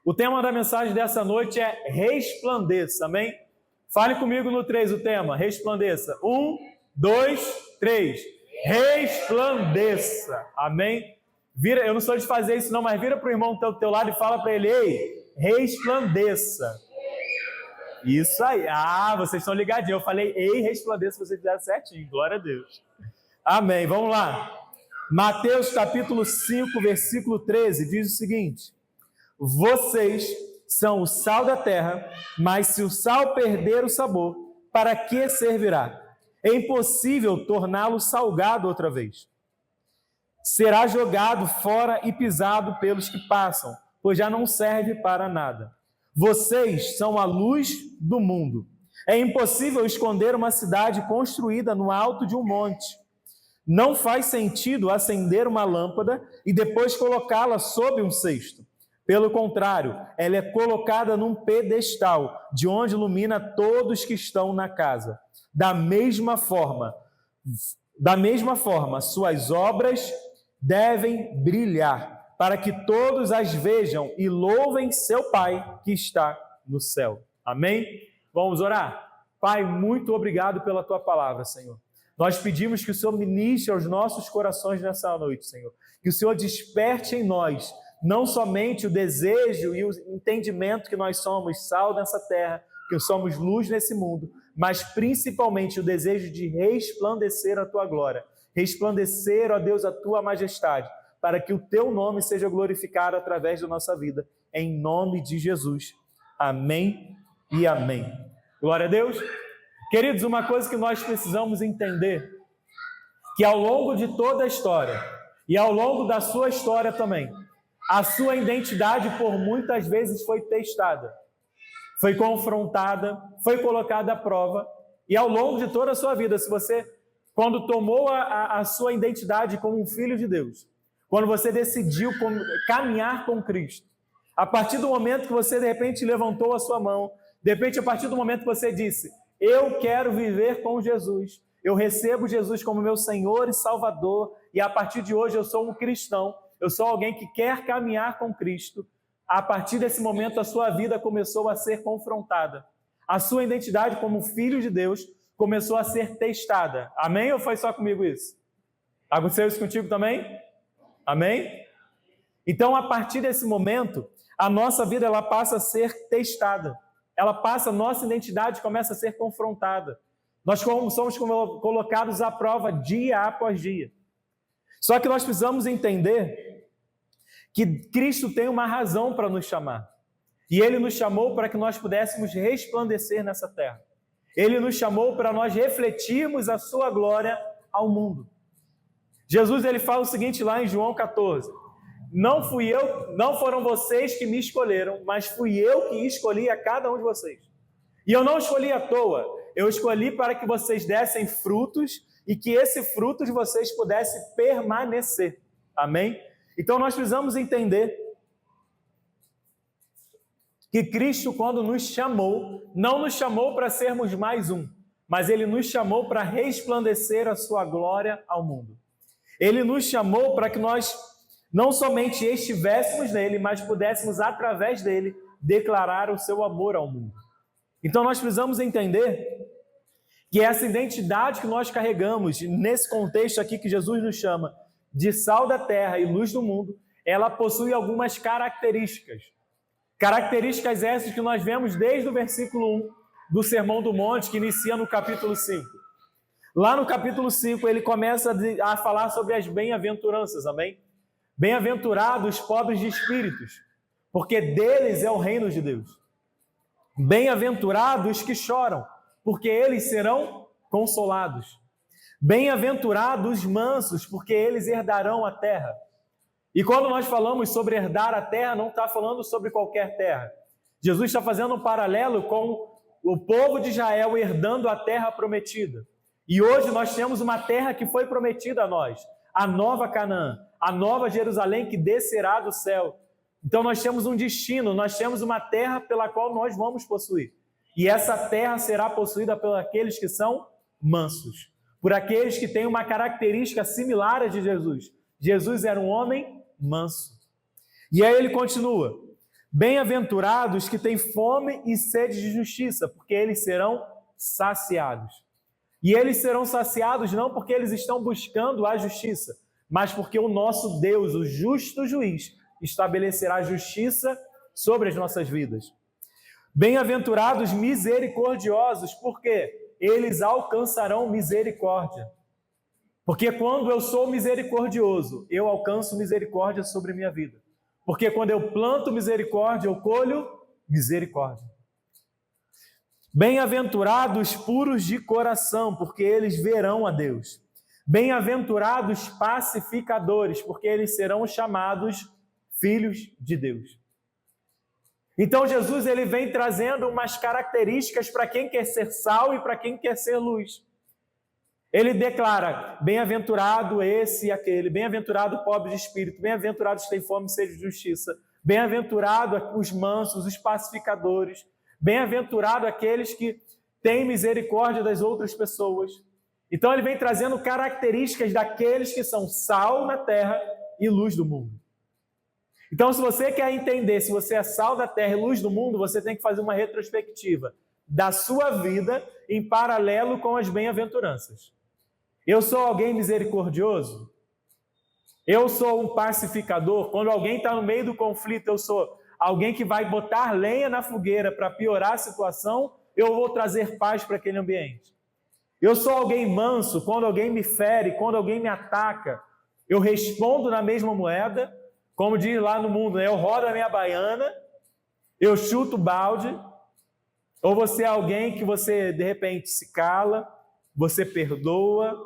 O tema da mensagem dessa noite é resplandeça, amém? Fale comigo no 3 o tema, resplandeça. 1, 2, 3. Resplandeça, amém? Vira, eu não sou de fazer isso não, mas vira para o irmão do teu lado e fala para ele, ei, resplandeça. Isso aí, vocês estão ligadinhos, eu falei, ei, resplandeça, vocês fizeram certinho, glória a Deus. Amém, vamos lá. Mateus capítulo 5, versículo 13, diz o seguinte: vocês são o sal da terra, mas se o sal perder o sabor, para que servirá? É impossível torná-lo salgado outra vez. Será jogado fora e pisado pelos que passam, pois já não serve para nada. Vocês são a luz do mundo. É impossível esconder uma cidade construída no alto de um monte. Não faz sentido acender uma lâmpada e depois colocá-la sob um cesto. Pelo contrário, ela é colocada num pedestal, de onde ilumina todos que estão na casa. Da mesma forma, suas obras devem brilhar, para que todos as vejam e louvem seu Pai que está no céu. Amém? Vamos orar? Pai, muito obrigado pela tua palavra, Senhor. Nós pedimos que o Senhor ministre aos nossos corações nessa noite, Senhor. Que o Senhor desperte em nós não somente o desejo e o entendimento que nós somos sal nessa terra, que somos luz nesse mundo, mas principalmente o desejo de resplandecer a tua glória, resplandecer, ó Deus, a tua majestade, para que o teu nome seja glorificado através da nossa vida, em nome de Jesus. Amém e amém. Glória a Deus. Queridos, uma coisa que nós precisamos entender, que ao longo de toda a história, e ao longo da sua história também, a sua identidade por muitas vezes foi testada, foi confrontada, foi colocada à prova, e ao longo de toda a sua vida, se você, quando tomou a sua identidade como um filho de Deus, quando você decidiu caminhar com Cristo, a partir do momento que você de repente levantou a sua mão, de repente a partir do momento que você disse, eu quero viver com Jesus, eu recebo Jesus como meu Senhor e Salvador, e a partir de hoje eu sou um cristão, eu sou alguém que quer caminhar com Cristo. A partir desse momento, a sua vida começou a ser confrontada. A sua identidade como filho de Deus começou a ser testada. Amém? Ou foi só comigo isso? Aconteceu isso contigo também? Amém? Então, a partir desse momento, a nossa vida ela passa a ser testada. Nossa identidade começa a ser confrontada. Nós somos colocados à prova dia após dia. Só que nós precisamos entender que Cristo tem uma razão para nos chamar. E Ele nos chamou para que nós pudéssemos resplandecer nessa terra. Ele nos chamou para nós refletirmos a sua glória ao mundo. Jesus ele fala o seguinte lá em João 14. Não foram vocês que me escolheram, mas fui eu que escolhi a cada um de vocês. E eu não escolhi à toa. Eu escolhi para que vocês dessem frutos e que esse fruto de vocês pudesse permanecer. Amém? Então nós precisamos entender que Cristo, quando nos chamou, não nos chamou para sermos mais um, mas Ele nos chamou para resplandecer a sua glória ao mundo. Ele nos chamou para que nós não somente estivéssemos nele, mas pudéssemos, através dele, declarar o seu amor ao mundo. Então nós precisamos entender que essa identidade que nós carregamos, nesse contexto aqui que Jesus nos chama de sal da terra e luz do mundo, ela possui algumas características. Características essas que nós vemos desde o versículo 1 do Sermão do Monte, que inicia no capítulo 5. Lá no capítulo 5, ele começa a falar sobre as bem-aventuranças, amém? Bem-aventurados os pobres de espíritos, porque deles é o reino de Deus. Bem-aventurados os que choram, porque eles serão consolados. Bem-aventurados os mansos, porque eles herdarão a terra. E quando nós falamos sobre herdar a terra, não está falando sobre qualquer terra. Jesus está fazendo um paralelo com o povo de Israel herdando a terra prometida. E hoje nós temos uma terra que foi prometida a nós, a nova Canaã, a nova Jerusalém que descerá do céu. Então nós temos um destino, nós temos uma terra pela qual nós vamos possuir. E essa terra será possuída por aqueles que são mansos, por aqueles que têm uma característica similar à de Jesus. Jesus era um homem manso. E aí ele continua: Bem-aventurados que têm fome e sede de justiça, porque eles serão saciados. E eles serão saciados não porque eles estão buscando a justiça, mas porque o nosso Deus, o justo juiz, estabelecerá justiça sobre as nossas vidas. Bem-aventurados misericordiosos, porque eles alcançarão misericórdia. Porque quando eu sou misericordioso, eu alcanço misericórdia sobre a minha vida. Porque quando eu planto misericórdia, eu colho misericórdia. Bem-aventurados puros de coração, porque eles verão a Deus. Bem-aventurados pacificadores, porque eles serão chamados filhos de Deus. Então Jesus ele vem trazendo umas características para quem quer ser sal e para quem quer ser luz. Ele declara, bem-aventurado esse e aquele, bem-aventurado o pobre de espírito, bem-aventurados que têm fome e sede de justiça, bem-aventurado os mansos, os pacificadores, bem-aventurado aqueles que têm misericórdia das outras pessoas. Então ele vem trazendo características daqueles que são sal na terra e luz do mundo. Então, se você quer entender se você é sal da terra e luz do mundo, você tem que fazer uma retrospectiva da sua vida em paralelo com as bem-aventuranças. Eu sou alguém misericordioso? Eu sou um pacificador? Quando alguém está no meio do conflito, eu sou alguém que vai botar lenha na fogueira para piorar a situação, eu vou trazer paz para aquele ambiente. Eu sou alguém manso? Quando alguém me fere, quando alguém me ataca, eu respondo na mesma moeda. Como diz lá no mundo, eu rodo a minha baiana, eu chuto o balde, ou você é alguém que você, de repente, se cala, você perdoa,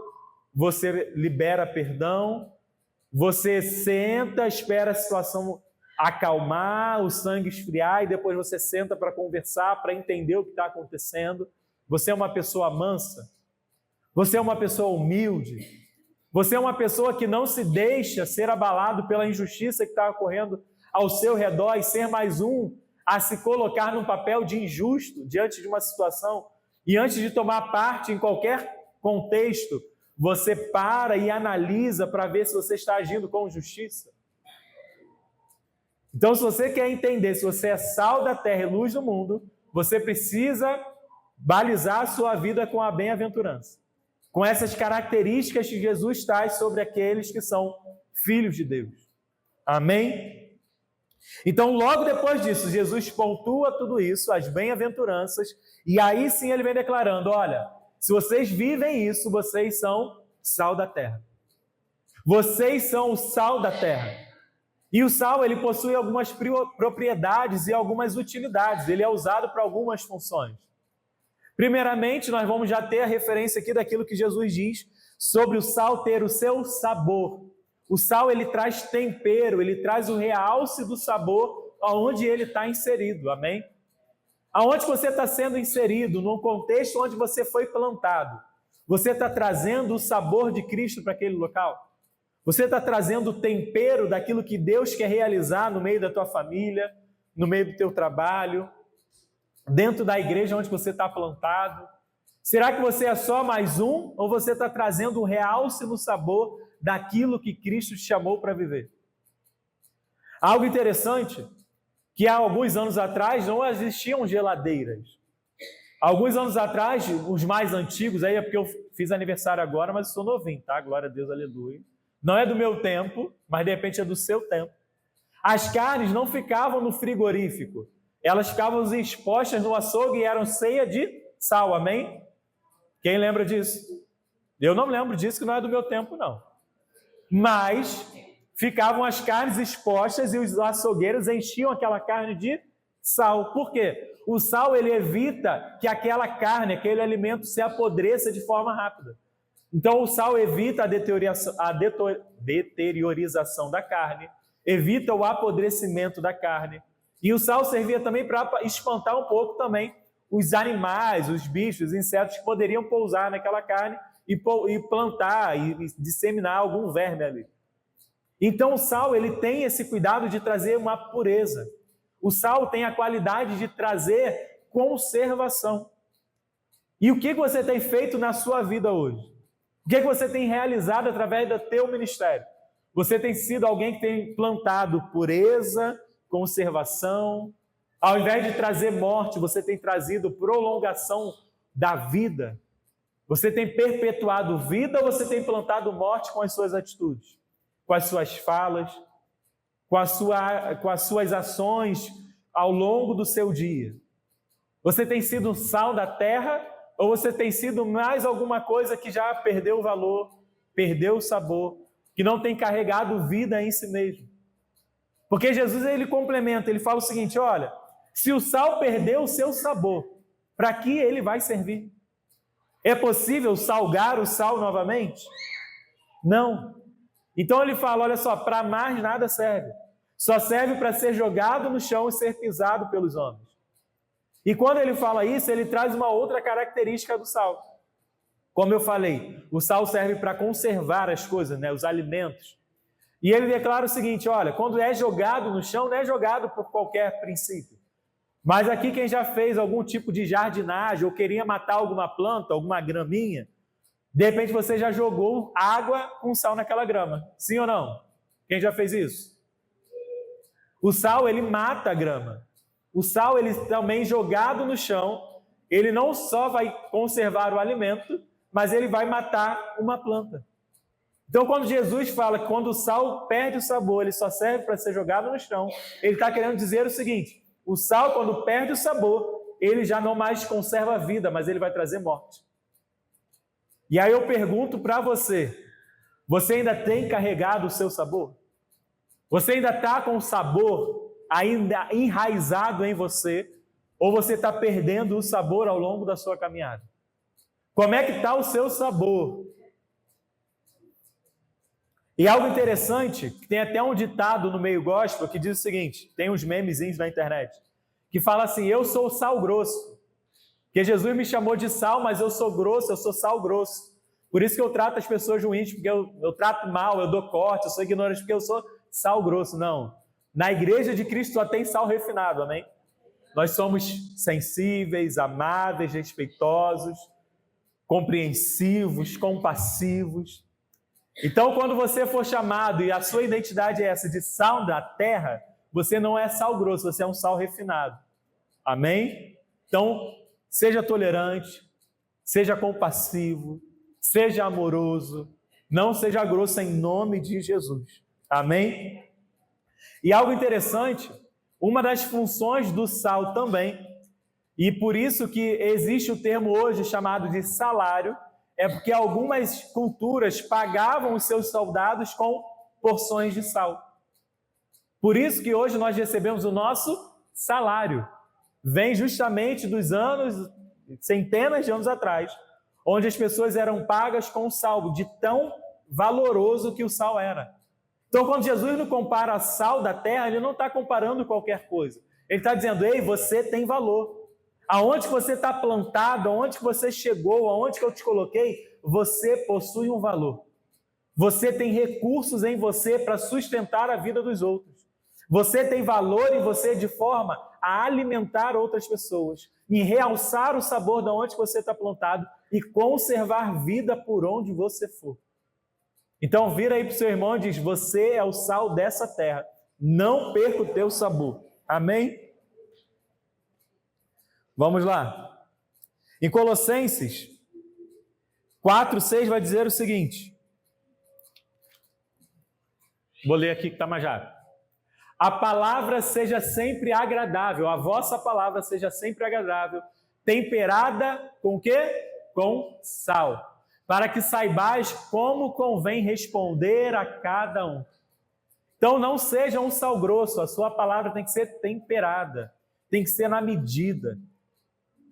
você libera perdão, você senta, espera a situação acalmar, o sangue esfriar, e depois você senta para conversar, para entender o que está acontecendo. Você é uma pessoa mansa, você é uma pessoa humilde, você é uma pessoa que não se deixa ser abalado pela injustiça que está ocorrendo ao seu redor e ser mais um a se colocar num papel de injusto diante de uma situação. E antes de tomar parte em qualquer contexto, você para e analisa para ver se você está agindo com justiça. Então, se você quer entender se você é sal da terra e luz do mundo, você precisa balizar a sua vida com a bem-aventurança, com essas características que Jesus traz sobre aqueles que são filhos de Deus. Amém? Então, logo depois disso, Jesus pontua tudo isso, as bem-aventuranças, e aí sim ele vem declarando, olha, se vocês vivem isso, vocês são sal da terra. Vocês são o sal da terra. E o sal, ele possui algumas propriedades e algumas utilidades, ele é usado para algumas funções. Primeiramente, nós vamos já ter a referência aqui daquilo que Jesus diz sobre o sal ter o seu sabor. O sal, ele traz tempero, ele traz o realce do sabor aonde ele está inserido, amém? Aonde você está sendo inserido, num contexto onde você foi plantado, você está trazendo o sabor de Cristo para aquele local? Você está trazendo o tempero daquilo que Deus quer realizar no meio da tua família, no meio do teu trabalho, dentro da igreja onde você está plantado? Será que você é só mais um ou você está trazendo um realce no sabor daquilo que Cristo te chamou para viver? Algo interessante, que há alguns anos atrás não existiam geladeiras. Alguns anos atrás, os mais antigos, aí é porque eu fiz aniversário agora, mas eu sou novinho, tá? Glória a Deus, aleluia. Não é do meu tempo, mas de repente é do seu tempo. As carnes não ficavam no frigorífico. Elas ficavam expostas no açougue e eram ceia de sal, amém? Quem lembra disso? Eu não lembro disso, que não é do meu tempo, não. Mas ficavam as carnes expostas e os açougueiros enchiam aquela carne de sal. Por quê? O sal, ele evita que aquela carne, aquele alimento se apodreça de forma rápida. Então, o sal evita a deteriorização da carne, evita o apodrecimento da carne. E o sal servia também para espantar um pouco também os animais, os bichos, os insetos que poderiam pousar naquela carne e plantar e disseminar algum verme ali. Então o sal, ele tem esse cuidado de trazer uma pureza. O sal tem a qualidade de trazer conservação. E o que você tem feito na sua vida hoje? O que você tem realizado através do teu ministério? Você tem sido alguém que tem plantado pureza, conservação. Ao invés de trazer morte, você tem trazido prolongação da vida. Você tem perpetuado vida ou você tem plantado morte com as suas atitudes, com as suas falas, com as suas ações ao longo do seu dia? Você tem sido um sal da terra ou você tem sido mais alguma coisa que já perdeu o valor, perdeu o sabor, que não tem carregado vida em si mesmo? Porque Jesus, ele complementa, ele fala o seguinte: olha, se o sal perdeu o seu sabor, para que ele vai servir? É possível salgar o sal novamente? Não. Então ele fala, olha só, para mais nada serve. Só serve para ser jogado no chão e ser pisado pelos homens. E quando ele fala isso, ele traz uma outra característica do sal. Como eu falei, o sal serve para conservar as coisas, né, os alimentos. E ele declara o seguinte: olha, quando é jogado no chão, não é jogado por qualquer princípio. Mas aqui quem já fez algum tipo de jardinagem ou queria matar alguma planta, alguma graminha, de repente você já jogou água com sal naquela grama. Sim ou não? Quem já fez isso? O sal, ele mata a grama. O sal, ele também jogado no chão, ele não só vai conservar o alimento, mas ele vai matar uma planta. Então, quando Jesus fala que quando o sal perde o sabor, ele só serve para ser jogado no chão, ele está querendo dizer o seguinte: o sal, quando perde o sabor, ele já não mais conserva a vida, mas ele vai trazer morte. E aí eu pergunto para você: você ainda tem carregado o seu sabor? Você ainda está com o sabor ainda enraizado em você? Ou você está perdendo o sabor ao longo da sua caminhada? Como é que está o seu sabor? E algo interessante, que tem até um ditado no meio gospel que diz o seguinte, tem uns memezinhos na internet, que fala assim: eu sou sal grosso, porque Jesus me chamou de sal, mas eu sou grosso, eu sou sal grosso. Por isso que eu trato as pessoas ruins, porque eu trato mal, eu dou corte, eu sou ignorante, porque eu sou sal grosso. Não, na igreja de Cristo só tem sal refinado, amém? Nós somos sensíveis, amáveis, respeitosos, compreensivos, compassivos. Então, quando você for chamado e a sua identidade é essa de sal da terra, você não é sal grosso, você é um sal refinado. Amém? Então, seja tolerante, seja compassivo, seja amoroso, não seja grosso em nome de Jesus. Amém? E algo interessante, uma das funções do sal também, e por isso que existe o termo hoje chamado de salário, é porque algumas culturas pagavam os seus soldados com porções de sal. Por isso que hoje nós recebemos o nosso salário. Vem justamente dos anos, centenas de anos atrás, onde as pessoas eram pagas com sal, de tão valoroso que o sal era. Então, quando Jesus não compara sal da terra, ele não está comparando qualquer coisa. Ele está dizendo: ei, você tem valor. Aonde que você está plantado, aonde que você chegou, aonde que eu te coloquei, você possui um valor. Você tem recursos em você para sustentar a vida dos outros. Você tem valor em você de forma a alimentar outras pessoas, em realçar o sabor de onde você está plantado e conservar vida por onde você for. Então vira aí para o seu irmão e diz: você é o sal dessa terra, não perca o teu sabor. Amém? Vamos lá. Em Colossenses 4:6 vai dizer o seguinte. Vou ler aqui que está mais rápido. A palavra seja sempre agradável, a vossa palavra seja sempre agradável, temperada com o quê? Com sal, para que saibais como convém responder a cada um. Então não seja um sal grosso, a sua palavra tem que ser temperada, tem que ser na medida,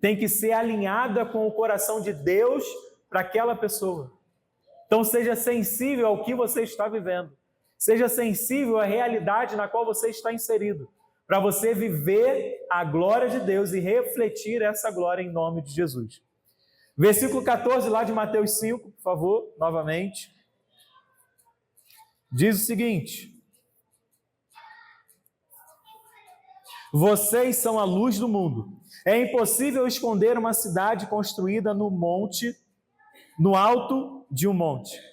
tem que ser alinhada com o coração de Deus para aquela pessoa. Então seja sensível ao que você está vivendo. Seja sensível à realidade na qual você está inserido, para você viver a glória de Deus e refletir essa glória em nome de Jesus. Versículo 14 lá de Mateus 5, por favor, novamente. Diz o seguinte: vocês são a luz do mundo. É impossível esconder uma cidade construída no monte, no alto de um monte.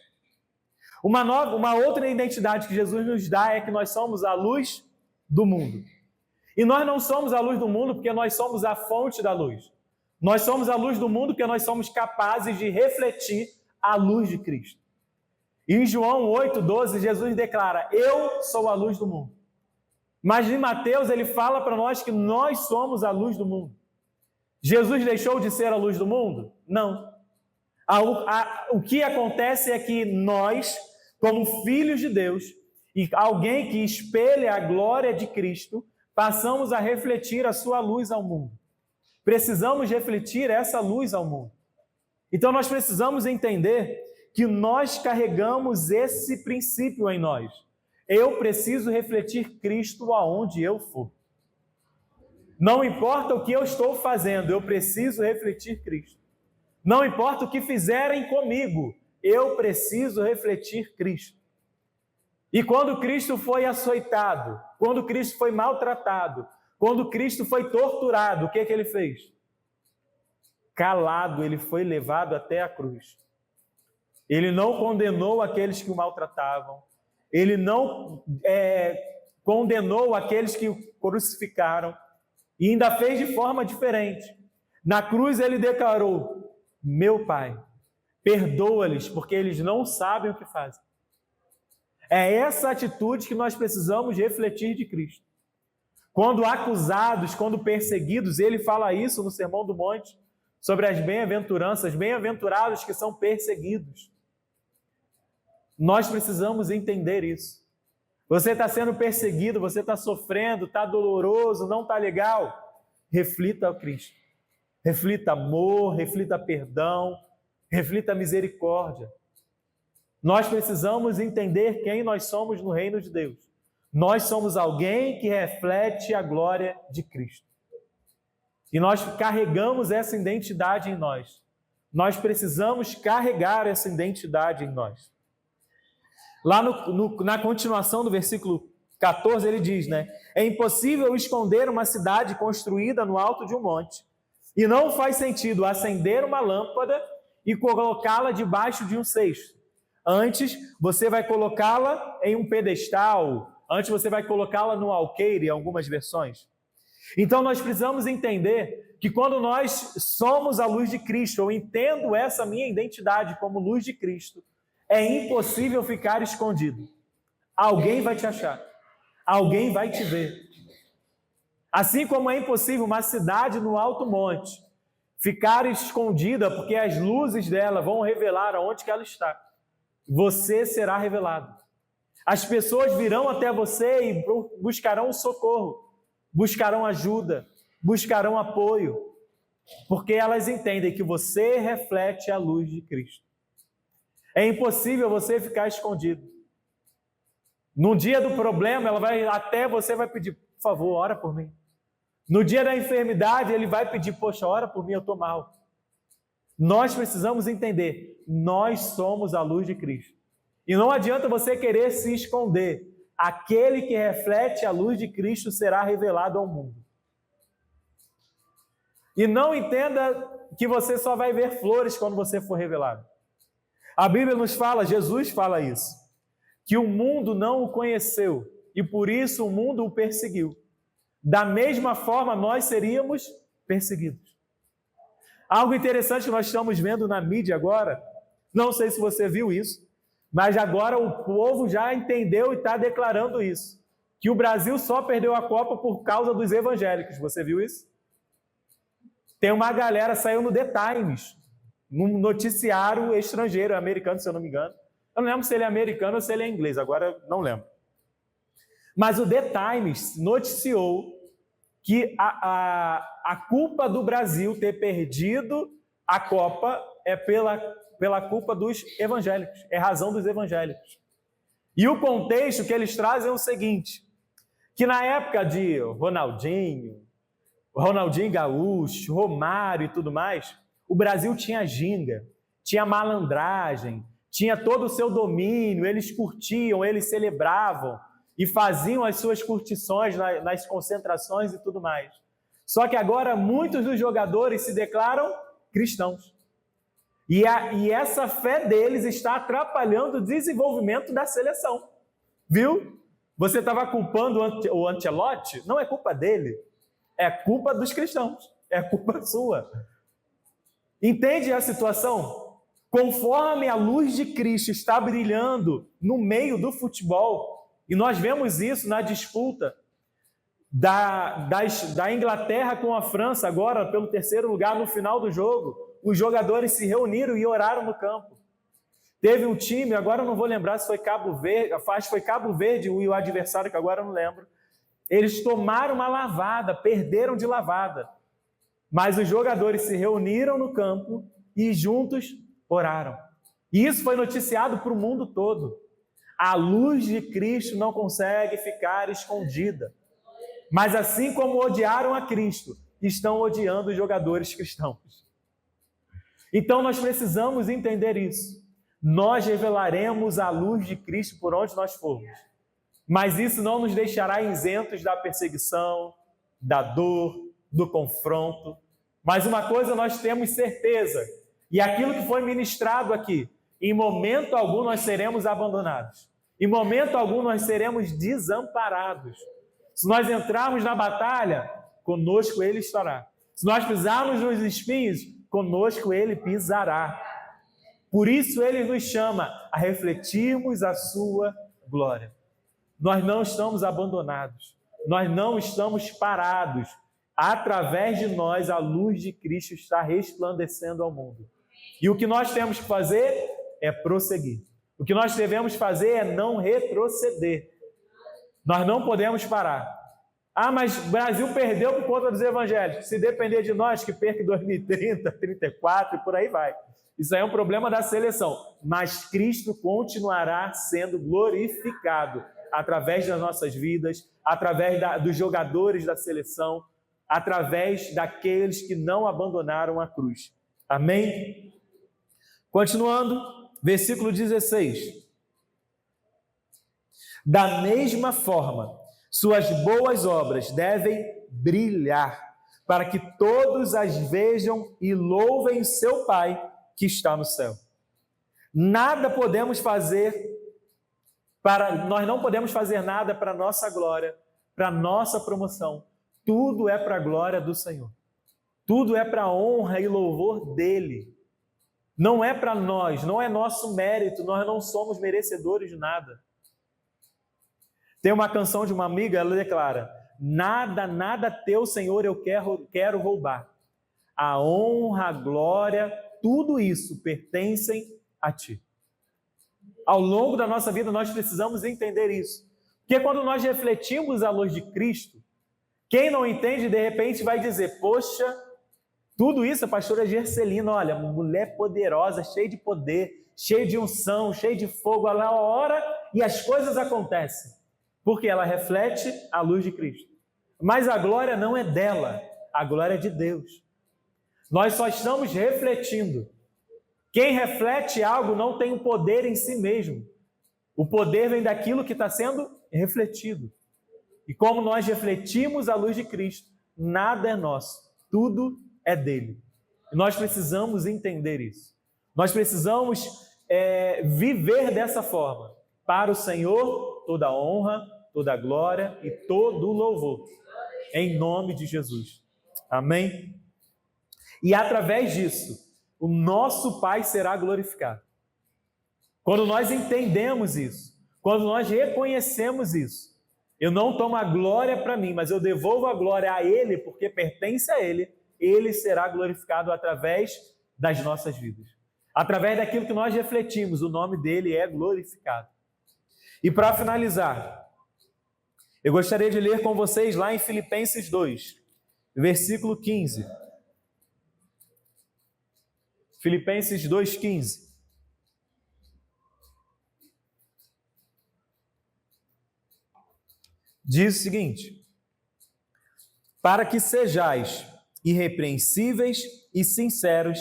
Uma outra identidade que Jesus nos dá é que nós somos a luz do mundo. E nós não somos a luz do mundo porque nós somos a fonte da luz. Nós somos a luz do mundo porque nós somos capazes de refletir a luz de Cristo. E em João 8,12, Jesus declara: eu sou a luz do mundo. Mas em Mateus ele fala para nós que nós somos a luz do mundo. Jesus deixou de ser a luz do mundo? Não. O que acontece é que nós, como filhos de Deus, e alguém que espelha a glória de Cristo, passamos a refletir a sua luz ao mundo. Precisamos refletir essa luz ao mundo. Então nós precisamos entender que nós carregamos esse princípio em nós. Eu preciso refletir Cristo aonde eu for. Não importa o que eu estou fazendo, eu preciso refletir Cristo. Não importa o que fizerem comigo, eu preciso refletir Cristo. E quando Cristo foi açoitado, quando Cristo foi maltratado, quando Cristo foi torturado, o que ele fez? Calado, ele foi levado até a cruz. Ele não condenou aqueles que o maltratavam, ele não condenou aqueles que o crucificaram, e ainda fez de forma diferente. Na cruz ele declarou: meu Pai, perdoa-lhes, porque eles não sabem o que fazem. É essa atitude que nós precisamos refletir de Cristo. Quando acusados, quando perseguidos, ele fala isso no Sermão do Monte, sobre as bem-aventuranças, bem-aventurados que são perseguidos. Nós precisamos entender isso. Você está sendo perseguido, você está sofrendo, está doloroso, não está legal? Reflita ao Cristo. Reflita amor, reflita perdão, reflita misericórdia. Nós precisamos entender quem nós somos no reino de Deus. Nós somos alguém que reflete a glória de Cristo. E nós carregamos essa identidade em nós. Nós precisamos carregar essa identidade em nós. Lá na continuação do versículo 14, ele diz, é impossível esconder uma cidade construída no alto de um monte. E não faz sentido acender uma lâmpada e colocá-la debaixo de um cesto. Antes, você vai colocá-la em um pedestal. Antes, você vai colocá-la no alqueire, em algumas versões. Então, nós precisamos entender que quando nós somos a luz de Cristo, eu entendo essa minha identidade como luz de Cristo, é impossível ficar escondido. Alguém vai te achar. Alguém vai te ver. Assim como é impossível uma cidade no alto monte ficar escondida, porque as luzes dela vão revelar aonde que ela está. Você será revelado. As pessoas virão até você e buscarão socorro, buscarão ajuda, buscarão apoio, porque elas entendem que você reflete a luz de Cristo. É impossível você ficar escondido. No dia do problema, você vai pedir, por favor, ora por mim. No dia da enfermidade, ele vai pedir, poxa, ora por mim, eu estou mal. Nós precisamos entender, nós somos a luz de Cristo. E não adianta você querer se esconder. Aquele que reflete a luz de Cristo será revelado ao mundo. E não entenda que você só vai ver flores quando você for revelado. A Bíblia nos fala, Jesus fala isso, que o mundo não o conheceu e por isso o mundo o perseguiu. Da mesma forma, nós seríamos perseguidos. Algo interessante que nós estamos vendo na mídia agora, não sei se você viu isso, mas agora o povo já entendeu e está declarando isso, que o Brasil só perdeu a Copa por causa dos evangélicos. Você viu isso? Tem uma galera, saiu no The Times, num noticiário estrangeiro, americano, se eu não me engano. Eu não lembro se ele é americano ou se ele é inglês, agora não lembro. Mas o The Times noticiou que a culpa do Brasil ter perdido a Copa é pela culpa dos evangélicos, é razão dos evangélicos. E o contexto que eles trazem é o seguinte, que na época de Ronaldinho Gaúcho, Romário e tudo mais, o Brasil tinha ginga, tinha malandragem, tinha todo o seu domínio, eles curtiam, eles celebravam e faziam as suas curtições nas concentrações e tudo mais. Só que agora muitos dos jogadores se declaram cristãos. E essa fé deles está atrapalhando o desenvolvimento da seleção. Viu? Você estava culpando o Ancelotti? Não é culpa dele, é culpa dos cristãos, é culpa sua. Entende a situação? Conforme a luz de Cristo está brilhando no meio do futebol, e nós vemos isso na disputa da Inglaterra com a França, agora pelo terceiro lugar no final do jogo, os jogadores se reuniram e oraram no campo. Teve um time, agora eu não vou lembrar se foi Cabo Verde, foi Cabo Verde e o adversário, que agora eu não lembro. Eles tomaram uma lavada, perderam de lavada. Mas os jogadores se reuniram no campo e juntos oraram. E isso foi noticiado para o mundo todo. A luz de Cristo não consegue ficar escondida. Mas assim como odiaram a Cristo, estão odiando os jogadores cristãos. Então nós precisamos entender isso. Nós revelaremos a luz de Cristo por onde nós formos. Mas isso não nos deixará isentos da perseguição, da dor, do confronto. Mas uma coisa nós temos certeza, e aquilo que foi ministrado aqui, em momento algum nós seremos abandonados. Em momento algum nós seremos desamparados. Se nós entrarmos na batalha, conosco Ele estará. Se nós pisarmos nos espinhos, conosco Ele pisará. Por isso Ele nos chama a refletirmos a sua glória. Nós não estamos abandonados, nós não estamos parados. Através de nós, a luz de Cristo está resplandecendo ao mundo. E o que nós temos que fazer é prosseguir. O que nós devemos fazer é não retroceder. Nós não podemos parar. Ah, mas o Brasil perdeu por conta dos evangélicos. Se depender de nós, que perca em 2030, 34 e por aí vai. Isso aí é um problema da seleção. Mas Cristo continuará sendo glorificado através das nossas vidas, através dos jogadores da seleção, através daqueles que não abandonaram a cruz. Amém? Continuando, versículo 16. Da mesma forma, suas boas obras devem brilhar, para que todos as vejam e louvem seu Pai que está no céu. Nada podemos fazer nós não podemos fazer nada para a nossa glória, para a nossa promoção. Tudo é para a glória do Senhor. Tudo é para a honra e louvor dEle. Não é para nós, não é nosso mérito, nós não somos merecedores de nada. Tem uma canção de uma amiga, ela declara: nada teu, Senhor, eu quero roubar. A honra, a glória, tudo isso pertencem a Ti. Ao longo da nossa vida, nós precisamos entender isso. Porque quando nós refletimos a luz de Cristo, quem não entende, de repente, vai dizer: poxa, tudo isso a pastora Gercelina, olha, mulher poderosa, cheia de poder, cheia de unção, cheia de fogo, ela ora e as coisas acontecem. Porque ela reflete a luz de Cristo. Mas a glória não é dela, a glória é de Deus. Nós só estamos refletindo. Quem reflete algo não tem o poder em si mesmo. O poder vem daquilo que está sendo refletido. E como nós refletimos a luz de Cristo, nada é nosso, tudo é dele. E nós precisamos entender isso. Nós precisamos viver dessa forma. Para o Senhor, toda a honra, toda a glória e todo o louvor. Em nome de Jesus. Amém? E através disso, o nosso Pai será glorificado. Quando nós entendemos isso, quando nós reconhecemos isso, eu não tomo a glória para mim, mas eu devolvo a glória a Ele, porque pertence a Ele, Ele será glorificado através das nossas vidas. Através daquilo que nós refletimos, o nome dEle é glorificado. E para finalizar, eu gostaria de ler com vocês lá em Filipenses 2, versículo 15. Filipenses 2,15. Diz o seguinte: para que sejais irrepreensíveis e sinceros,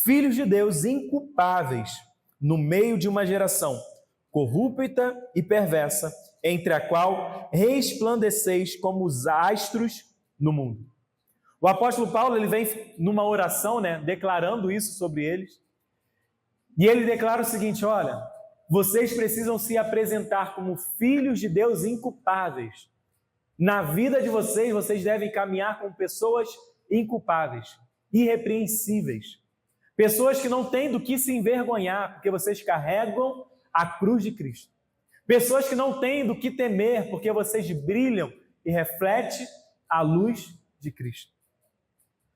filhos de Deus inculpáveis, no meio de uma geração corrupta e perversa, entre a qual resplandeceis como os astros no mundo. O apóstolo Paulo, ele vem numa oração, declarando isso sobre eles. E ele declara o seguinte: olha, vocês precisam se apresentar como filhos de Deus inculpáveis. Na vida de vocês, vocês devem caminhar com pessoas inculpáveis, irrepreensíveis. Pessoas que não têm do que se envergonhar, porque vocês carregam a cruz de Cristo. Pessoas que não têm do que temer, porque vocês brilham e refletem a luz de Cristo.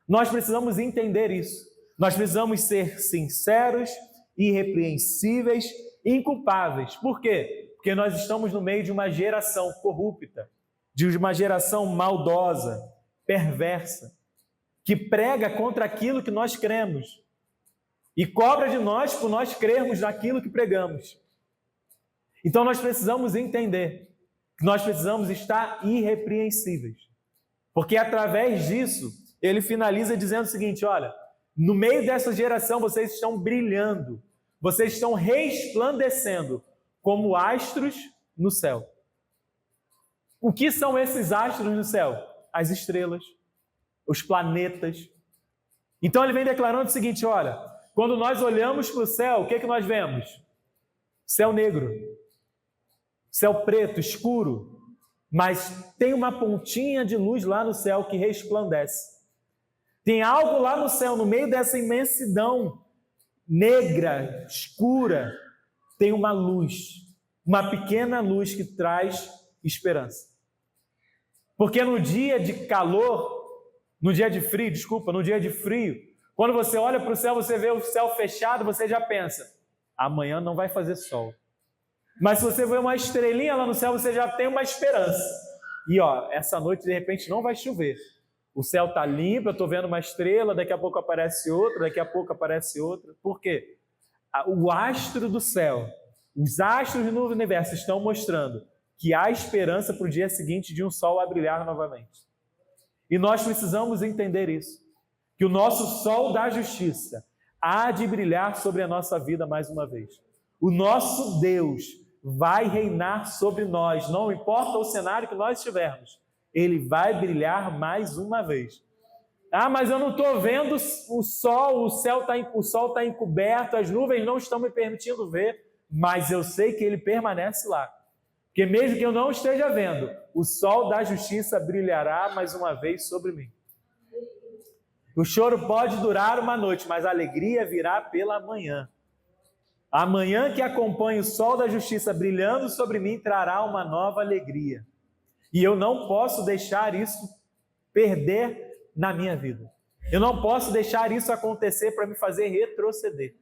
Nós precisamos entender isso. Nós precisamos ser sinceros, irrepreensíveis, inculpáveis. Por quê? Porque nós estamos no meio de uma geração corrupta, de uma geração maldosa, perversa, que prega contra aquilo que nós cremos e cobra de nós por nós crermos naquilo que pregamos. Então nós precisamos entender que nós precisamos estar irrepreensíveis, porque através disso ele finaliza dizendo o seguinte: olha, no meio dessa geração vocês estão brilhando, vocês estão resplandecendo como astros no céu. O que são esses astros no céu? As estrelas, os planetas. Então ele vem declarando o seguinte: olha, quando nós olhamos para o céu, o que é que nós vemos? Céu negro, céu preto, escuro, mas tem uma pontinha de luz lá no céu que resplandece. Tem algo lá no céu, no meio dessa imensidão negra, escura, tem uma luz, uma pequena luz que traz esperança. Porque no dia de calor, no dia de frio, quando você olha para o céu, você vê o céu fechado, você já pensa, amanhã não vai fazer sol. Mas se você vê uma estrelinha lá no céu, você já tem uma esperança. E essa noite de repente não vai chover. O céu está limpo, eu estou vendo uma estrela, daqui a pouco aparece outra, daqui a pouco aparece outra. Por quê? O astro do céu, os astros no universo estão mostrando que há esperança para o dia seguinte de um sol a brilhar novamente. E nós precisamos entender isso, que o nosso sol da justiça há de brilhar sobre a nossa vida mais uma vez. O nosso Deus vai reinar sobre nós, não importa o cenário que nós estivermos, ele vai brilhar mais uma vez. Ah, mas eu não estou vendo o sol, o sol está encoberto, as nuvens não estão me permitindo ver, mas eu sei que ele permanece lá. Porque mesmo que eu não esteja vendo, o sol da justiça brilhará mais uma vez sobre mim. O choro pode durar uma noite, mas a alegria virá pela manhã. A manhã que acompanha o sol da justiça brilhando sobre mim trará uma nova alegria. E eu não posso deixar isso perder na minha vida. Eu não posso deixar isso acontecer para me fazer retroceder.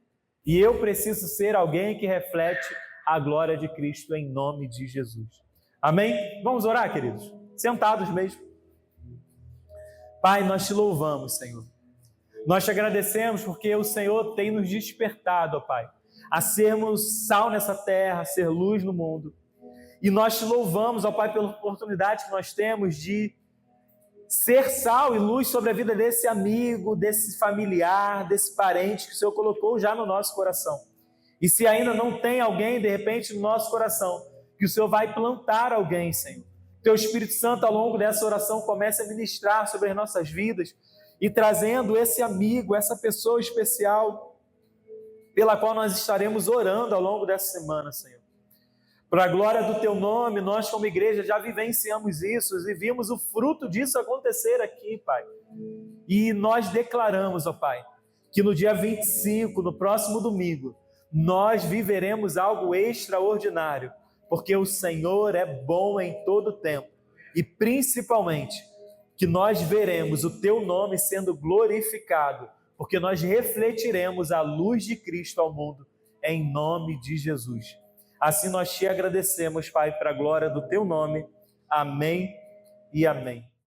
E eu preciso ser alguém que reflete a glória de Cristo em nome de Jesus. Amém? Vamos orar, queridos? Sentados mesmo. Pai, nós te louvamos, Senhor. Nós te agradecemos porque o Senhor tem nos despertado, ó Pai, a sermos sal nessa terra, a ser luz no mundo. E nós te louvamos, ó Pai, pela oportunidade que nós temos de ser sal e luz sobre a vida desse amigo, desse familiar, desse parente que o Senhor colocou já no nosso coração. E se ainda não tem alguém, de repente, no nosso coração, que o Senhor vai plantar alguém, Senhor. Teu Espírito Santo, ao longo dessa oração, comece a ministrar sobre as nossas vidas e trazendo esse amigo, essa pessoa especial pela qual nós estaremos orando ao longo dessa semana, Senhor. Para a glória do Teu nome, nós como igreja já vivenciamos isso e vimos o fruto disso acontecer aqui, Pai. E nós declaramos, ó Pai, que no dia 25, no próximo domingo, nós viveremos algo extraordinário, porque o Senhor é bom em todo tempo e principalmente que nós veremos o Teu nome sendo glorificado, porque nós refletiremos a luz de Cristo ao mundo, em nome de Jesus. Assim nós te agradecemos, Pai, para a glória do Teu nome. Amém e amém.